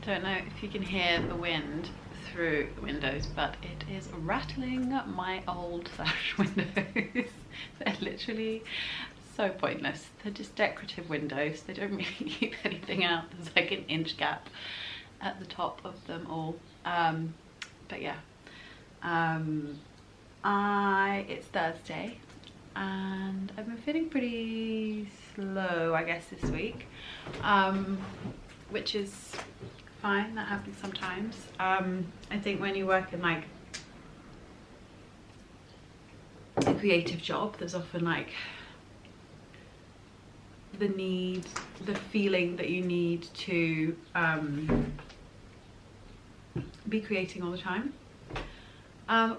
Don't know if you can hear the wind through the windows, but it is rattling my old sash windows. They're literally so pointless. They're just decorative windows. They don't really keep anything out. There's like an inch gap at the top of them all. But yeah, it's Thursday and I've been feeling pretty slow, I guess, this week, which is fine. That happens sometimes. I think when you work in like a creative job, there's often like the feeling that you need to be creating all the time,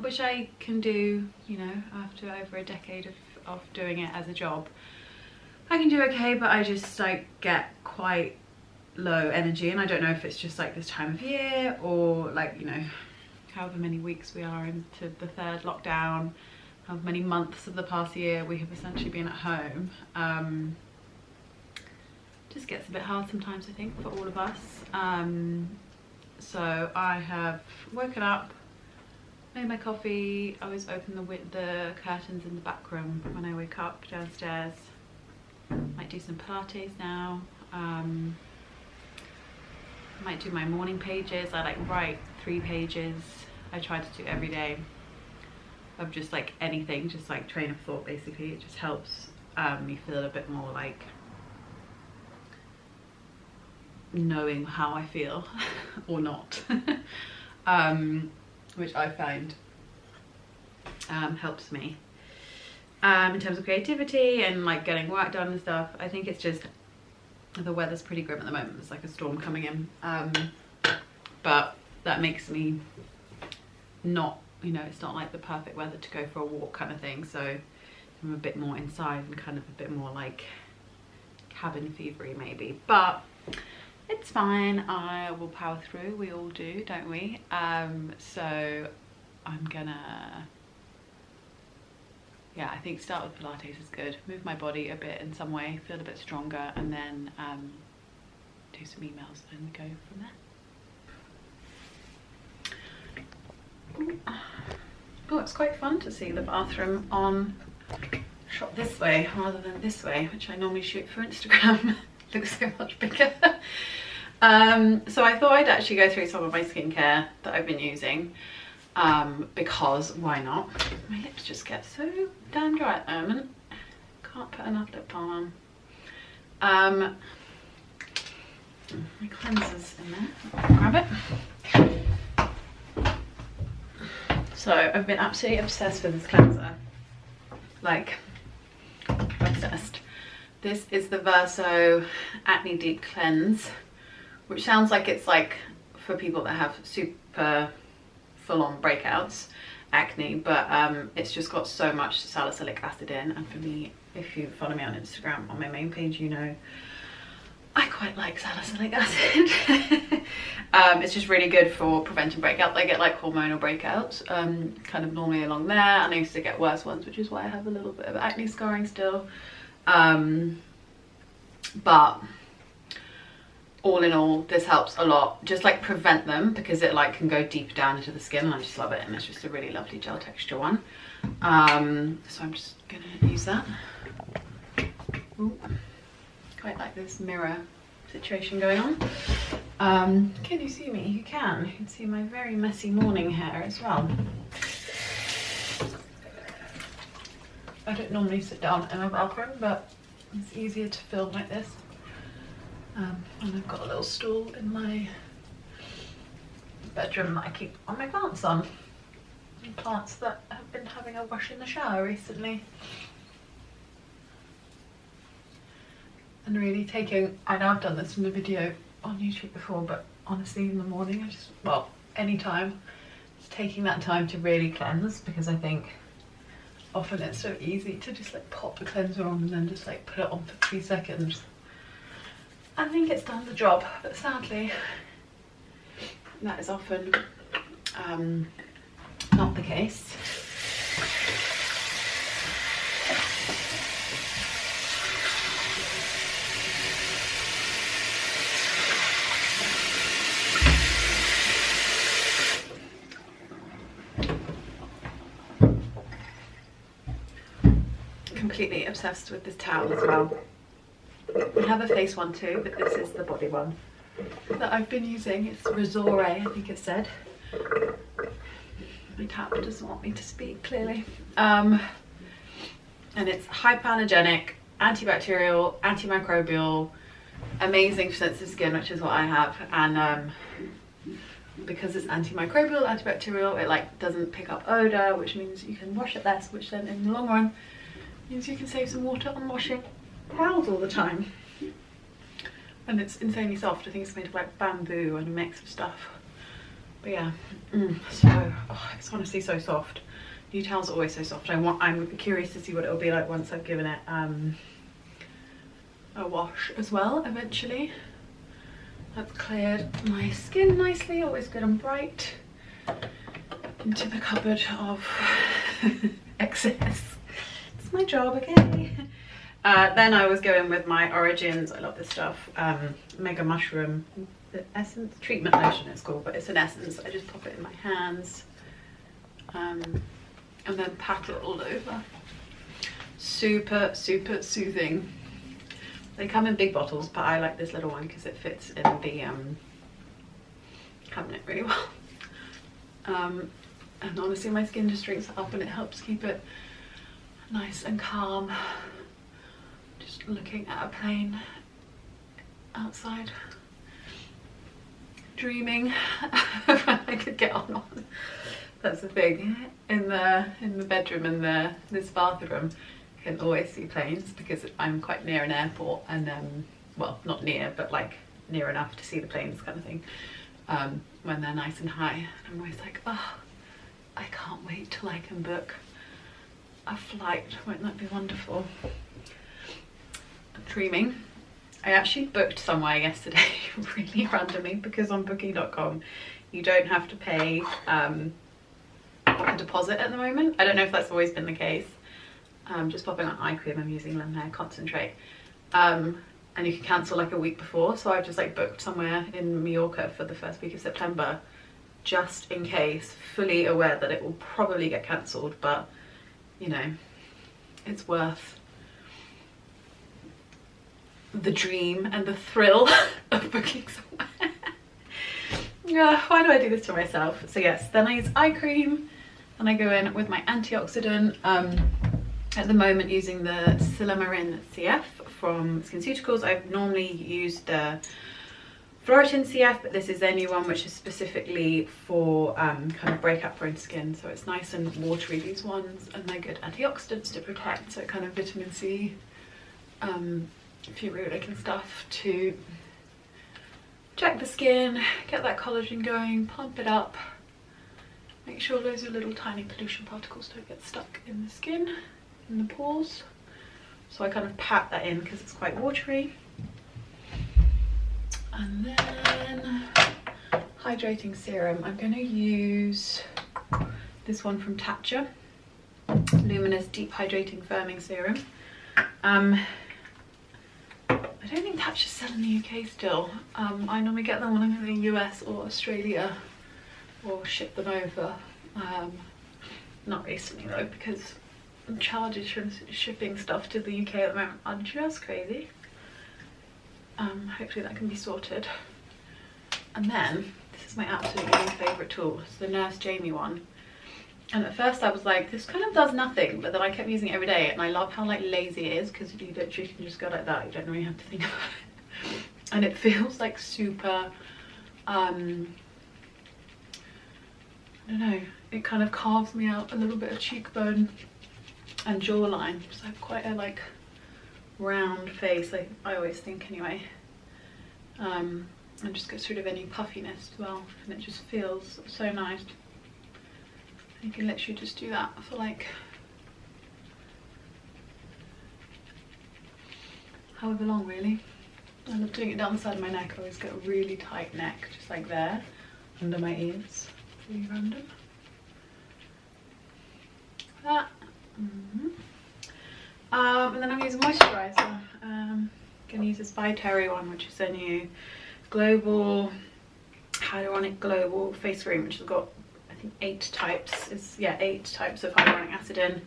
which I can do, you know, after over a decade of doing it as a job. I can do okay, but I just like get quite low energy, and I don't know if it's just like this time of year or like, you know, however many weeks we are into the third lockdown, however many months of the past year we have essentially been at home. Just gets a bit hard sometimes, I think, for all of us. So I have woken up, made my coffee. I always open the curtains in the back room when I wake up downstairs. Might do some Pilates now. Might do my morning pages. I like write 3 pages. I try to do every day of just like anything, just like train of thought basically. It just helps me feel a bit more like knowing how I feel or not, which I find helps me in terms of creativity and like getting work done and stuff. I think it's just the weather's pretty grim at the moment. There's like a storm coming in, but that makes me not, you know, it's not like the perfect weather to go for a walk kind of thing, so I'm a bit more inside and kind of a bit more like cabin fevery maybe, but it's fine. I will power through. We all do, don't we? So I'm gonna, yeah, I think start with Pilates is good. Move my body a bit in some way, feel a bit stronger, and then do some emails and go from there. Oh, it's quite fun to see the bathroom shot this way rather than this way, which I normally shoot for Instagram. Looks so much bigger. So I thought I'd actually go through some of my skincare that I've been using, because why not? My lips just get so damn dry at the moment. Can't put enough lip balm on. My cleanser's in there. I'll grab it. So I've been absolutely obsessed with this cleanser. Like, obsessed. This is the Verso Acne Deep Cleanse, which sounds like it's like for people that have super full-on breakouts, acne, but it's just got so much salicylic acid in, and for me, if you follow me on Instagram on my main page, you know I quite like salicylic acid. It's just really good for preventing breakouts. I get like hormonal breakouts, kind of normally along there, and I used to get worse ones, which is why I have a little bit of acne scarring still. But all in all, this helps a lot, just like prevent them, because it like can go deep down into the skin, and I just love it, and it's just a really lovely gel texture one. So I'm just gonna use that. Ooh. Quite like this mirror situation going on. Can you see me? You can see my very messy morning hair as well. I don't normally sit down in my bathroom, but it's easier to film like this. And I've got a little stool in my bedroom that I keep all my plants on. Plants that have been having a wash in the shower recently. And really taking, I know I've done this in a video on YouTube before, but honestly in the morning, I just, well, anytime, just taking that time to really cleanse, because I think often it's so easy to just like pop the cleanser on and then just like put it on for 3 seconds. I think it's done the job, but sadly that is often not the case. obsessed with this towel as well. I have a face one too, but this is the body one that I've been using. It's Resore, I think it said. My tab doesn't want me to speak clearly. And it's hypoallergenic, antibacterial, antimicrobial, amazing for sensitive skin, which is what I have. And because it's antimicrobial, antibacterial, it like doesn't pick up odor, which means you can wash it less, which then in the long run means you can save some water on washing towels all the time. And it's insanely soft. I think it's made of like bamboo and a mix of stuff. But yeah, so it's honestly so soft. New towels are always so soft. I'm curious to see what it'll be like once I've given it a wash as well eventually. That's cleared my skin nicely, always good and bright. Into the cupboard of excess. It's my job, okay? Then I was going with my Origins, I love this stuff, Mega Mushroom, the essence, treatment lotion it's called, but it's an essence. I just pop it in my hands and then pat it all over. Super, super soothing. They come in big bottles, but I like this little one because it fits in the cabinet really well. And honestly, my skin just drinks it up and it helps keep it nice and calm. Just looking at a plane outside, dreaming when I could get on one. That's the thing. In the bedroom and this bathroom, can always see planes because I'm quite near an airport, and well, not near, but like near enough to see the planes kind of thing, when they're nice and high. I'm always like, oh, I can't wait till I can book a flight. Won't that be wonderful? Dreaming. I actually booked somewhere yesterday really randomly, because on booking.com you don't have to pay a deposit at the moment. I don't know if that's always been the case. Just popping on eye cream, I'm using Lem Hair Concentrate, and you can cancel like a week before, so I've just like booked somewhere in Mallorca for the first week of September just in case, fully aware that it will probably get cancelled, but you know, it's worth the dream and the thrill of booking somewhere. Yeah, why do I do this to myself? So yes, then I use eye cream and I go in with my antioxidant. At the moment using the Silymarin CF from SkinCeuticals. I've normally used the Floritin CF, but this is their new one, which is specifically for kind of breakout prone skin. So it's nice and watery, these ones, and they're good antioxidants to protect. So kind of vitamin C, ferulic and stuff to check the skin, get that collagen going, plump it up, make sure those little tiny pollution particles don't get stuck in the skin, in the pores. So I kind of pat that in because it's quite watery. And then hydrating serum. I'm going to use this one from Tatcha, Luminous Deep Hydrating Firming Serum. I don't think Tatcha's sell in the UK still. I normally get them when I'm in the US or Australia, or ship them over. Not recently though, because charges from shipping stuff to the UK at the moment are just crazy. Hopefully that can be sorted. And then this is my absolutely favourite tool. It's the Nurse Jamie one. And at first I was like, this kind of does nothing, but then I kept using it every day, and I love how like lazy it is, because you literally can just go like that. You don't really have to think about it. And it feels like super I don't know, it kind of carves me out a little bit of cheekbone and jawline, because I have quite a like round face, I always think anyway, and just gets rid of any puffiness as well, and it just feels so nice. You can literally just do that for like however long really. I love doing it down the side of my neck. I always get a really tight neck, just like there under my ears. Really random. That. And then I'm using moisturiser. I'm going to use this By Terry one, which is their new global hyaluronic global face cream, which has got I think 8 types. It's 8 types of hyaluronic acid in.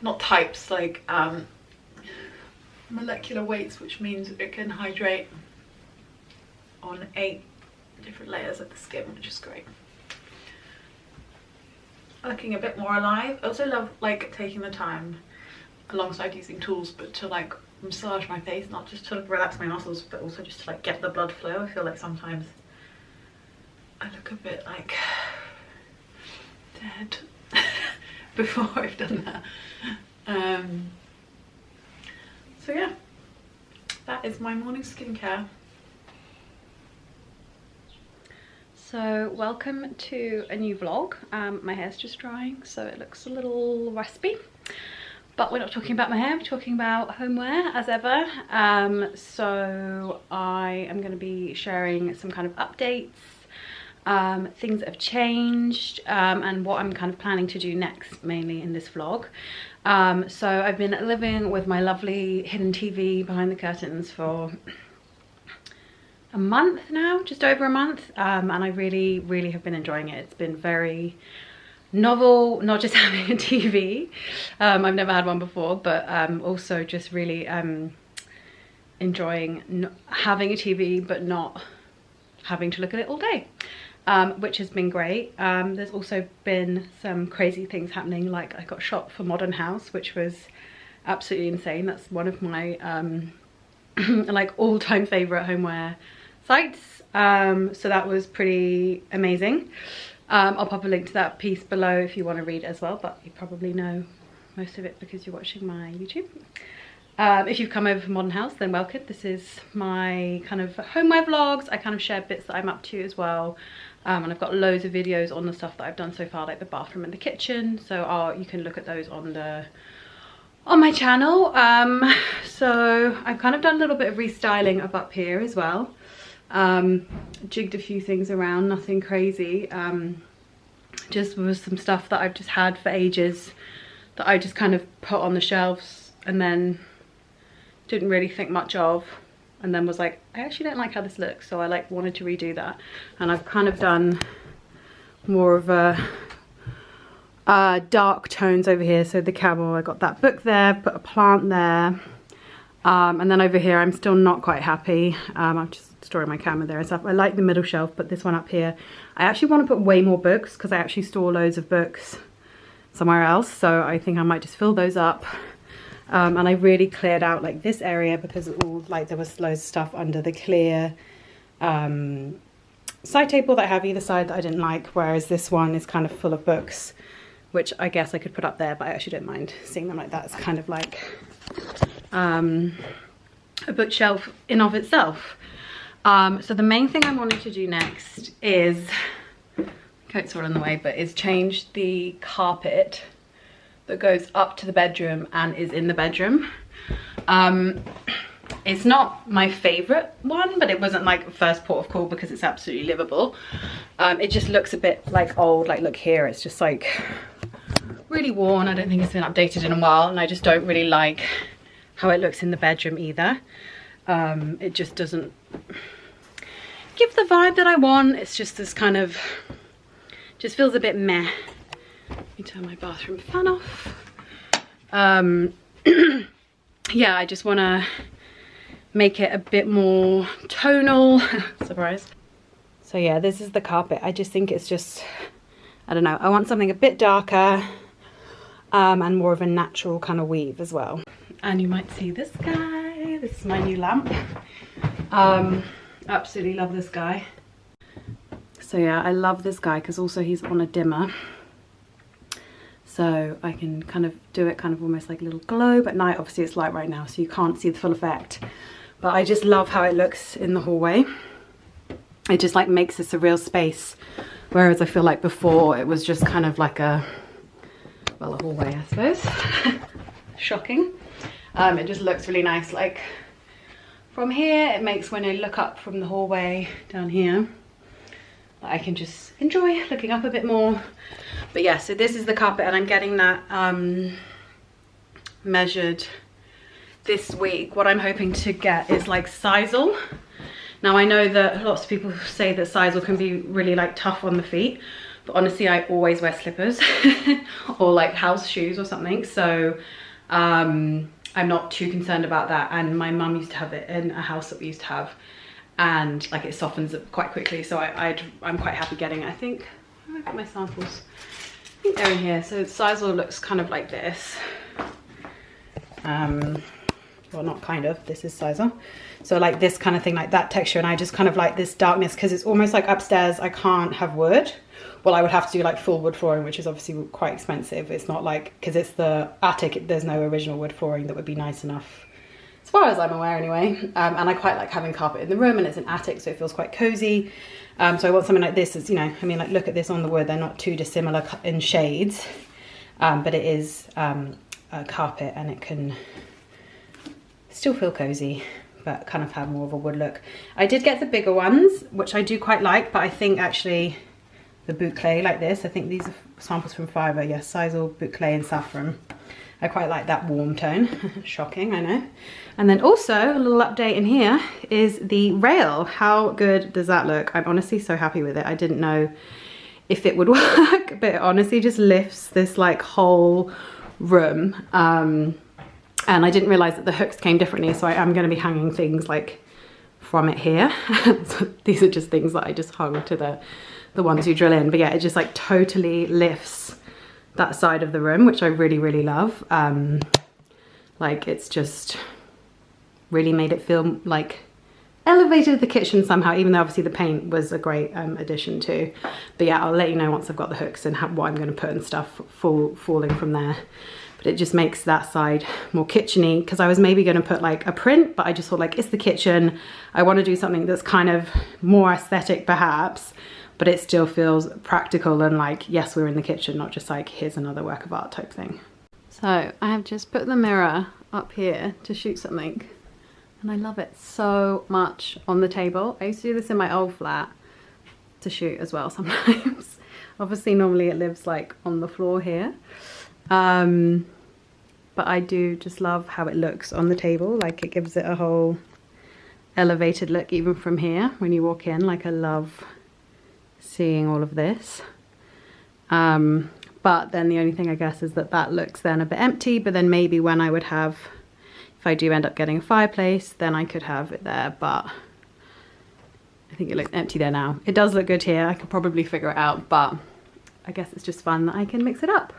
not types, like molecular weights, which means it can hydrate on 8 different layers of the skin, which is great. Looking a bit more alive. I also love like taking the time alongside using tools, but to like massage my face, not just to relax my muscles, but also just to like get the blood flow. I feel like sometimes I look a bit like dead before I've done that. So yeah, that is my morning skincare. So welcome to a new vlog. My hair's just drying, so it looks a little raspy, but we're not talking about my hair, we're talking about homeware as ever. So I am going to be sharing some kind of updates, things that have changed, and what I'm kind of planning to do next, mainly in this vlog. So I've been living with my lovely hidden TV behind the curtains for a month now, just over a month, and I really have been enjoying it. It's been very novel, not just having a TV. I've never had one before, but also just really enjoying having a TV but not having to look at it all day, which has been great. There's also been some crazy things happening, like I got shot for Modern House, which was absolutely insane. That's one of my like all-time favorite homeware sites, so that was pretty amazing. I'll pop a link to that piece below if you want to read as well, but you probably know most of it because you're watching my YouTube. If you've come over from Modern House, then welcome. This is my kind of homeware vlogs. I kind of share bits that I'm up to as well, and I've got loads of videos on the stuff that I've done so far, like the bathroom and the kitchen, so you can look at those on my channel. So I've kind of done a little bit of restyling of up here as well. Jigged a few things around, nothing crazy. Just was some stuff that I've just had for ages that I just kind of put on the shelves and then didn't really think much of, and then was like, I actually don't like how this looks, so I like wanted to redo that. And I've kind of done more of a dark tones over here. So the camel, I got that book there, put a plant there, and then over here I'm still not quite happy. I'm just storing my camera there and stuff. I like the middle shelf, but this one up here, I actually want to put way more books because I actually store loads of books somewhere else, so I think I might just fill those up. And I really cleared out like this area because it all, like, there was loads of stuff under the clear side table that I have either side that I didn't like, whereas this one is kind of full of books, which I guess I could put up there, but I actually don't mind seeing them like that. It's kind of like a bookshelf in of itself. So the main thing I wanted to do next is, coat's all in the way, but is change the carpet that goes up to the bedroom and is in the bedroom. It's not my favorite one, but it wasn't like first port of call because it's absolutely livable. It just looks a bit like old, like look here, it's just like really worn. I don't think it's been updated in a while, and I just don't really like how it looks in the bedroom either. It just doesn't give the vibe that I want. It's just this kind of, just feels a bit meh. Let me turn my bathroom fan off. Yeah, I just want to make it a bit more tonal. Surprise. So yeah, this is the carpet. I just think it's just, I don't know, I want something a bit darker, and more of a natural kind of weave as well. And you might see this guy. This is my new lamp. Absolutely love this guy. So yeah, I love this guy because also he's on a dimmer, so I can kind of do it kind of almost like a little globe at night. Obviously it's light right now, so you can't see the full effect, but I just love how it looks in the hallway. It just like makes this a real space, whereas I feel like before it was just kind of like a, well, a hallway, I suppose. Shocking. It just looks really nice. Like from here, it makes, when I look up from the hallway down here, I can just enjoy looking up a bit more. But yeah, so this is the carpet, and I'm getting that measured this week. What I'm hoping to get is like sisal. Now I know that lots of people say that sisal can be really like tough on the feet, but honestly I always wear slippers or like house shoes or something, so I'm not too concerned about that. And my mum used to have it in a house that we used to have, and like it softens it quite quickly, so I'm quite happy getting it. I think, where have I got my samples? I think they're in here. So the Sizewell looks kind of like this. Well, not kind of, this is Sizewell. So like this kind of thing, like that texture, and I just kind of like this darkness because it's almost like upstairs I can't have wood. Well, I would have to do like full wood flooring, which is obviously quite expensive. It's not like, because it's the attic, there's no original wood flooring that would be nice enough, as far as I'm aware anyway. And I quite like having carpet in the room, and it's an attic, so it feels quite cozy. So I want something like this, as you know, I mean, like look at this on the wood, they're not too dissimilar in shades, but it is a carpet, and it can still feel cozy, but kind of have more of a wood look. I did get the bigger ones, which I do quite like, but I think actually the boucle like this, I think these are samples from Fiverr, yes, Sizewell, boucle and saffron. I quite like that warm tone. Shocking, I know. And then also a little update in here is the rail. How good does that look? I'm honestly so happy with it. I didn't know if it would work, but it honestly just lifts this like whole room. And I didn't realize that the hooks came differently, so I am going to be hanging things like from it here. So these are just things that I just hung to the ones you drill in. But yeah, it just like totally lifts that side of the room, which I really, really love. Like it's just really made it feel like elevated the kitchen somehow, even though obviously the paint was a great addition too. But yeah, I'll let you know once I've got the hooks and what I'm going to put and stuff falling from there. But it just makes that side more kitcheny, because I was maybe going to put like a print, but I just thought like, it's the kitchen, I want to do something that's kind of more aesthetic perhaps, but it still feels practical and like, yes, we're in the kitchen, not just like, here's another work of art type thing. So I have just put the mirror up here to shoot something, and I love it so much on the table. I used to do this in my old flat to shoot as well sometimes. Obviously normally it lives like on the floor here. But I do just love how it looks on the table. Like it gives it a whole elevated look even from here when you walk in. Like I love seeing all of this. But then the only thing I guess is that that looks then a bit empty, but then maybe when I would have, if I do end up getting a fireplace, then I could have it there, but I think it looks empty there now. It does look good here. I could probably figure it out, but I guess it's just fun that I can mix it up.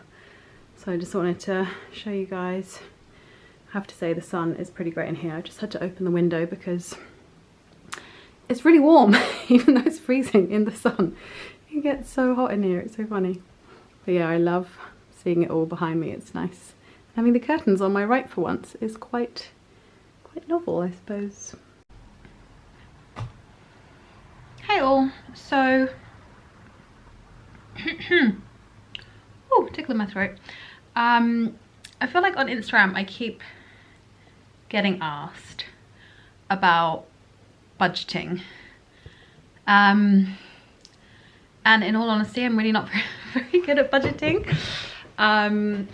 So I just wanted to show you guys. I have to say the sun is pretty great in here. I just had to open the window because it's really warm, even though it's freezing in the sun. It gets so hot in here, it's so funny. But yeah, I love seeing it all behind me, it's nice. Having the curtains on my right for once is quite novel, I suppose. Hey all, so, oh, tickling my throat. I feel like on Instagram I keep getting asked about budgeting. And in all honesty, I'm really not very good at budgeting.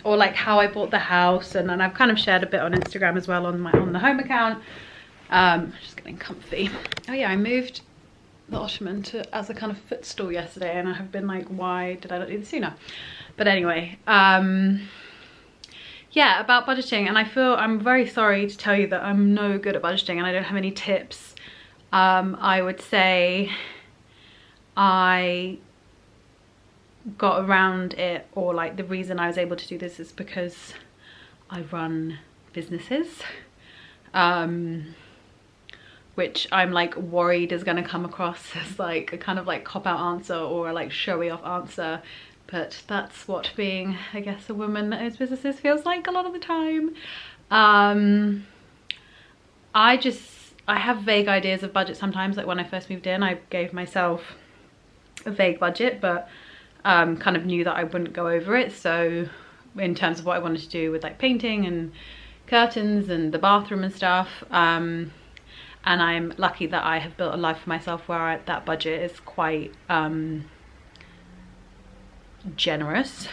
Or like how I bought the house, and I've kind of shared a bit on Instagram as well on the home account. Just getting comfy. Oh yeah, I moved the ottoman as a kind of footstool yesterday, and I have been like, why did I not do this sooner? But anyway, yeah, about budgeting, and I'm very sorry to tell you that I'm no good at budgeting and I don't have any tips. I would say I got around it, or like the reason I was able to do this is because I run businesses, which I'm like worried is going to come across as like a kind of like cop-out answer or a like showy off answer, but that's what being, I guess, a woman that owns businesses feels like a lot of the time. I have vague ideas of budget sometimes. Like when I first moved in, I gave myself a vague budget, but kind of knew that I wouldn't go over it. So in terms of what I wanted to do with like painting and curtains and the bathroom and stuff, and I'm lucky that I have built a life for myself where that budget is quite generous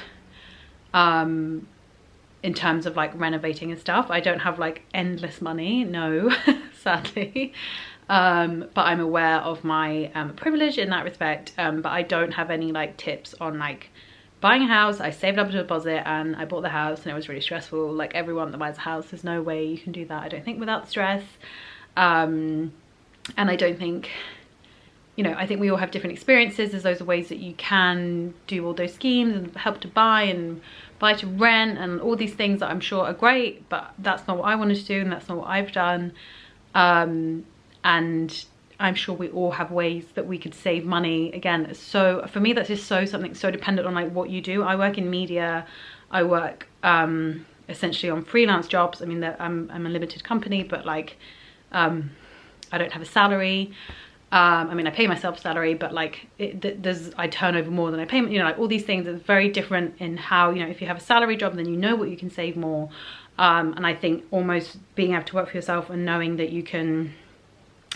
in terms of like renovating and stuff. I don't have like endless money, no, sadly. but I'm aware of my privilege in that respect. But I don't have any like tips on like buying a house. I saved up a deposit and I bought the house, and it was really stressful. Like everyone that buys a house, there's no way you can do that, I don't think, without stress. And I don't think, you know, I think we all have different experiences. There's those ways that you can do all those schemes and help to buy and buy to rent and all these things that I'm sure are great, but that's not what I wanted to do and that's not what I've done. And I'm sure we all have ways that we could save money. Again, so for me, that's just something so dependent on like what you do. I work in media. I work essentially on freelance jobs. I mean, I'm a limited company, but like I don't have a salary. I mean, I pay myself salary, but like I turn over more than I pay, you know, like all these things are very different in how, you know, if you have a salary job, then you know what you can save more. And I think almost being able to work for yourself and knowing that you can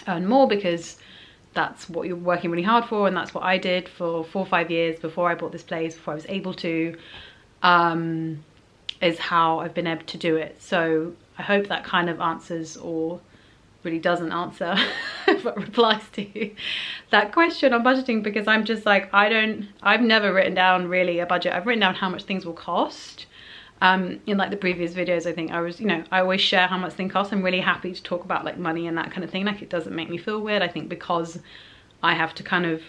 earn more because that's what you're working really hard for, and that's what I did for 4 or 5 years before I bought this place, before I was able to, is how I've been able to do it. So I hope that kind of answers, or really doesn't answer, but replies to that question on budgeting, because I'm just like, I've never written down really a budget. I've written down how much things will cost. In like the previous videos, I think I was, you know, I always share how much things cost. I'm really happy to talk about like money and that kind of thing. Like it doesn't make me feel weird. I think because I have to kind of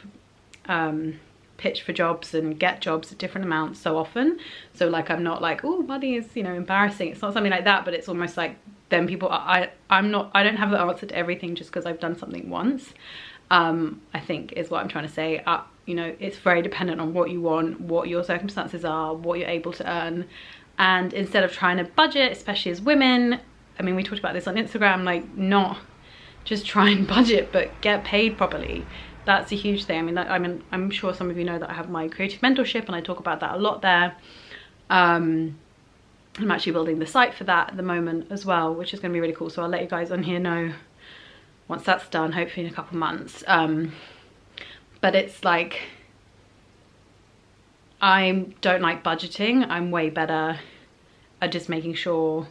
pitch for jobs and get jobs at different amounts so often. So like I'm not like, oh, money is, you know, embarrassing. It's not something like that, but it's almost like then people, I don't have the answer to everything just because I've done something once. I think is what I'm trying to say. You know, it's very dependent on what you want, what your circumstances are, what you're able to earn. And instead of trying to budget, especially as women, I mean, we talked about this on Instagram, like not just try and budget, but get paid properly. That's a huge thing. I mean, I'm sure some of you know that I have my creative mentorship and I talk about that a lot there. I'm actually building the site for that at the moment as well, which is going to be really cool. So I'll let you guys on here know once that's done, hopefully in a couple months. But it's like, I don't like budgeting. I'm way better at just making sure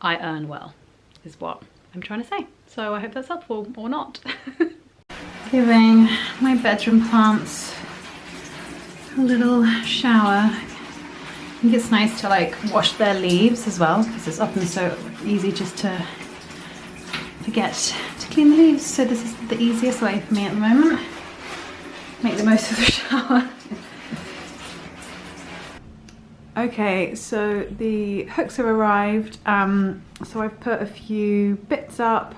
I earn well, is what I'm trying to say. So I hope that's helpful, or not. Giving my bedroom plants a little shower. I think it's nice to like wash their leaves as well, because it's often so easy just to forget to clean the leaves. So this is the easiest way for me at the moment. Make the most of the shower. Okay, so the hooks have arrived. So I've put a few bits up.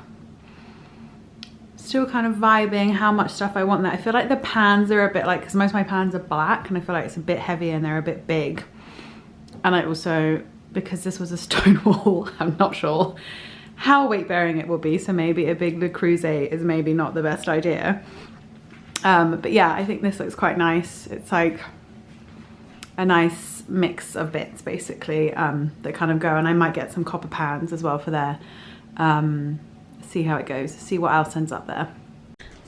Still kind of vibing how much stuff I want there. I feel like the pans are a bit like, because most of my pans are black, and I feel like it's a bit heavy and they're a bit big. And I also, because this was a stone wall, I'm not sure how weight bearing it will be. So maybe a big Le Creuset is maybe not the best idea. But yeah, I think this looks quite nice. It's like a nice mix of bits basically that kind of go, and I might get some copper pans as well for there. See how it goes, see what else ends up there.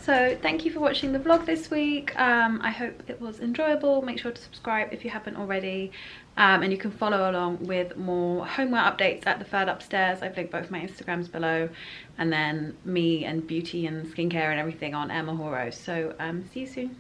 So thank you for watching the vlog this week. I hope it was enjoyable. Make sure to subscribe if you haven't already, and you can follow along with more homeware updates at the third upstairs. I've linked both my Instagrams below, and then me and beauty and skincare and everything on Emma Horo. So see you soon.